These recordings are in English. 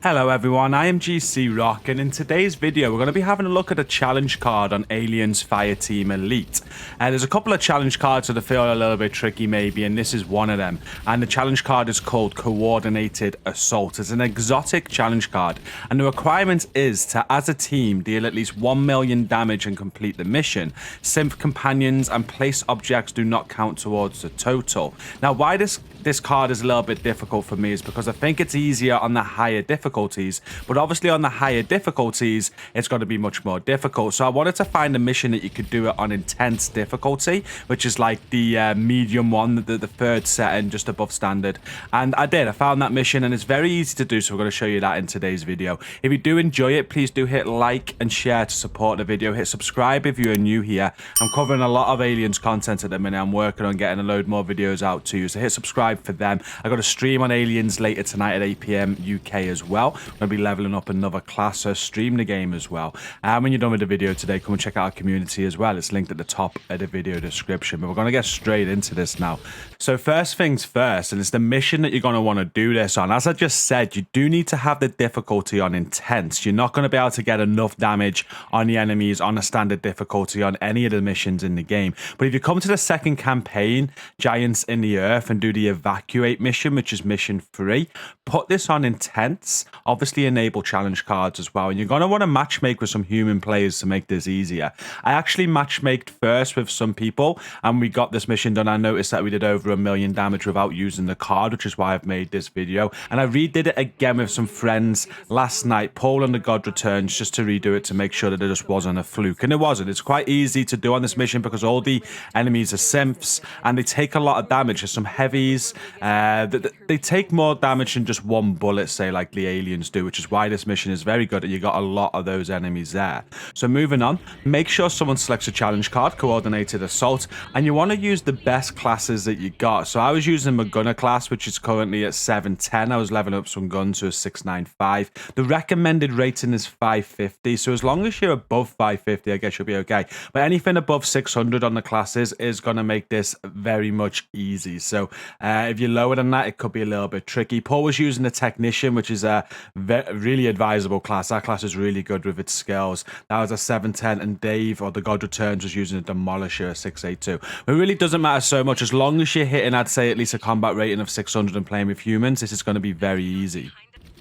Hello everyone, I am GCROCK, and in today's video we're going to be having a look at a challenge card on Aliens Fireteam Elite. There's a couple of challenge cards that I feel a little bit tricky maybe, and this is one of them. And the challenge card is called Coordinated Assault. It's an exotic challenge card, and the requirement is to, as a team, deal at least 1 million damage and complete the mission. Synth companions and place objects do not count towards the total. Now, why this card is a little bit difficult for me is because I think it's easier on the higher difficulties, but obviously on the higher difficulties it's going to be much more difficult. So I wanted to find a mission that you could do it on intense difficulty, which is like the medium one, the third setting just above standard, and I found that mission, and it's very easy to do, so we're going to show you that in today's video. If you do enjoy it, please do hit like and share to support the video. Hit subscribe if you're new here. I'm covering a lot of Aliens content at the minute. I'm working on getting a load more videos out to you, so hit subscribe for them. I got a stream on Aliens later tonight at 8 PM UK as well. I'm going to be leveling up another class, so stream the game as well. And when you're done with the video today, come and check out our community as well. It's linked at the top of the video description. But we're going to get straight into this now. So first things first, and it's the mission that you're going to want to do this on. As I just said, you do need to have the difficulty on intense. You're not going to be able to get enough damage on the enemies on a standard difficulty on any of the missions in the game. But if you come to the second campaign, Giants in the Earth, and do the evacuate mission, which is mission 3, put this on intense. Obviously enable challenge cards as well, and you're going to want to matchmake with some human players to make this easier. I actually matchmaked first with some people, and we got this mission done. I noticed that we did over 1 million damage without using the card, which is why I've made this video. And I redid it again with some friends last night, Paul and the God Returns, just to redo it to make sure that it just wasn't a fluke. And it wasn't. It's quite easy to do on this mission because all the enemies are synths and they take a lot of damage. There's some heavies. They take more damage than just one bullet, say, like the aliens do, which is why this mission is very good, and you got a lot of those enemies there. So moving on, make sure someone selects a challenge card, Coordinated Assault, and you want to use the best classes that you got. So I was using my gunner class, which is currently at 710. I was leveling up some guns to a 695. The recommended rating is 550, so as long as you're above 550, I guess you'll be okay. But anything above 600 on the classes is going to make this very much easy. So if you're lower than that, it could be a little bit tricky. Paul was using the Technician, which is a really advisable class. That class is really good with its skills. That was a 710, and Dave, or the God Returns, was using a Demolisher, 682. It really doesn't matter so much. As long as you're hitting, I'd say, at least a combat rating of 600 and playing with humans, this is going to be very easy.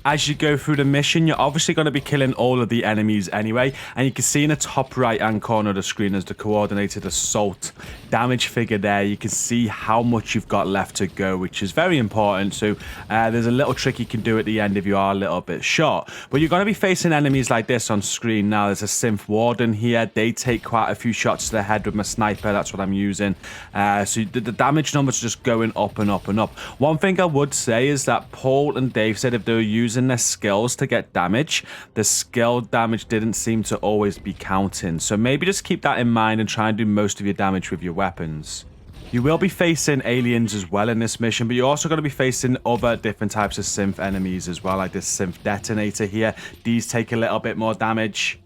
As you go through the mission, you're obviously going to be killing all of the enemies anyway, and you can see in the top right hand corner of the screen as the Coordinated Assault damage figure there. You can see how much you've got left to go, which is very important. So there's a little trick you can do at the end if you are a little bit short, but you're going to be facing enemies like this on screen now. There's a Synth Warden here. They take quite a few shots to the head with my sniper. That's what I'm using. So the damage numbers are just going up and up and up. One thing I would say is that Paul and Dave said if they were using their skills to get damage, the skill damage didn't seem to always be counting. So maybe just keep that in mind and try and do most of your damage with your weapons. You will be facing aliens as well in this mission, but you're also going to be facing other different types of synth enemies as well, like this synth detonator here. These take a little bit more damage.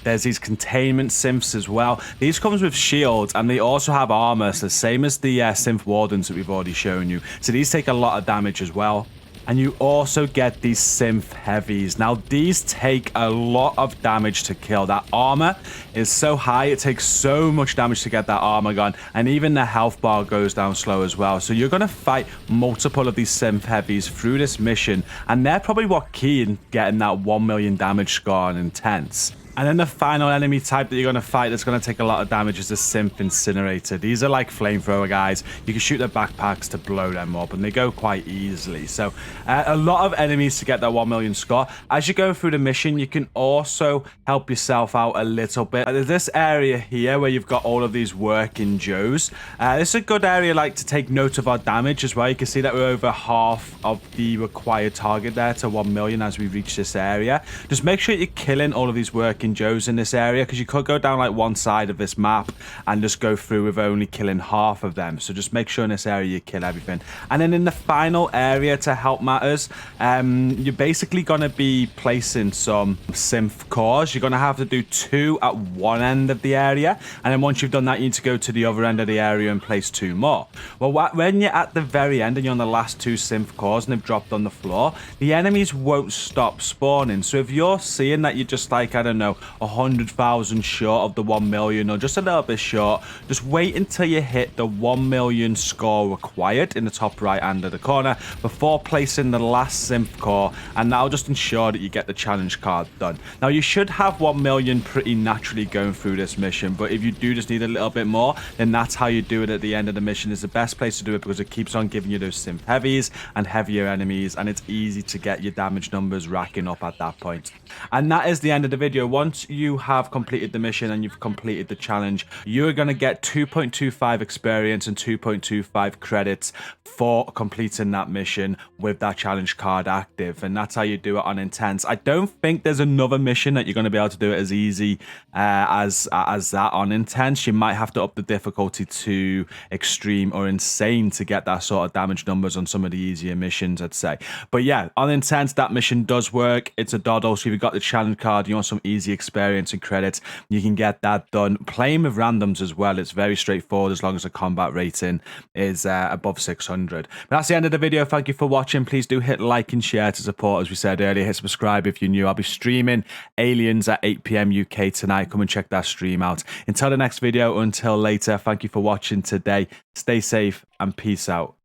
There's these containment synths as well. These comes with shields, and they also have armor, so the same as the synth wardens that we've already shown you. So these take a lot of damage as well. And you also get these synth heavies. Now, these take a lot of damage to kill. That armor is so high, it takes so much damage to get that armor gone. And even the health bar goes down slow as well. So you're going to fight multiple of these synth heavies through this mission. And they're probably what key in getting that 1 million damage score on intense. And then the final enemy type that you're going to fight that's going to take a lot of damage is the Synth Incinerator. These are like flamethrower guys. You can shoot their backpacks to blow them up, and they go quite easily. So a lot of enemies to get that 1 million score. As you go through the mission, you can also help yourself out a little bit. There's this area here where you've got all of these working Joes. This is a good area like to take note of our damage as well. You can see that we're over half of the required target there to 1 million as we reach this area. Just make sure you're killing all of these working King Joes in this area, because you could go down like one side of this map and just go through with only killing half of them. So just make sure in this area you kill everything. And then in the final area to help matters, you're basically going to be placing some synth cores. You're going to have to do 2 at one end of the area, and then once you've done that, you need to go to the other end of the area and place 2 more. Well, when you're at the very end and you're on the last 2 synth cores and they've dropped on the floor, the enemies won't stop spawning. So if you're seeing that you're just like, I don't know, 100,000 short of the 1 million or just a little bit short, just wait until you hit the 1 million score required in the top right hand of the corner before placing the last synth core, and that'll just ensure that you get the challenge card done. Now, you should have 1 million pretty naturally going through this mission, but if you do just need a little bit more, then that's how you do it at the end of the mission. It's the best place to do it because it keeps on giving you those synth heavies and heavier enemies, and it's easy to get your damage numbers racking up at that point. And that is the end of the video. Once you have completed the mission and you've completed the challenge, you're going to get 2.25 experience and 2.25 credits for completing that mission with that challenge card active, and that's how you do it on Intense. I don't think there's another mission that you're going to be able to do it as easy as that on Intense. You might have to up the difficulty to Extreme or Insane to get that sort of damage numbers on some of the easier missions, I'd say. But yeah, on Intense, that mission does work. It's a doddle, so if you've got the challenge card, you want some easy experience and credits, you can get that done. Playing with randoms as well, it's very straightforward as long as the combat rating is above 600. But that's the end of the video. Thank you for watching. Please do hit like and share to support, as we said earlier. Hit subscribe if you're new. I'll be streaming Aliens at 8 PM UK tonight. Come and check that stream out. Until the next video, until later, thank you for watching today. Stay safe and peace out.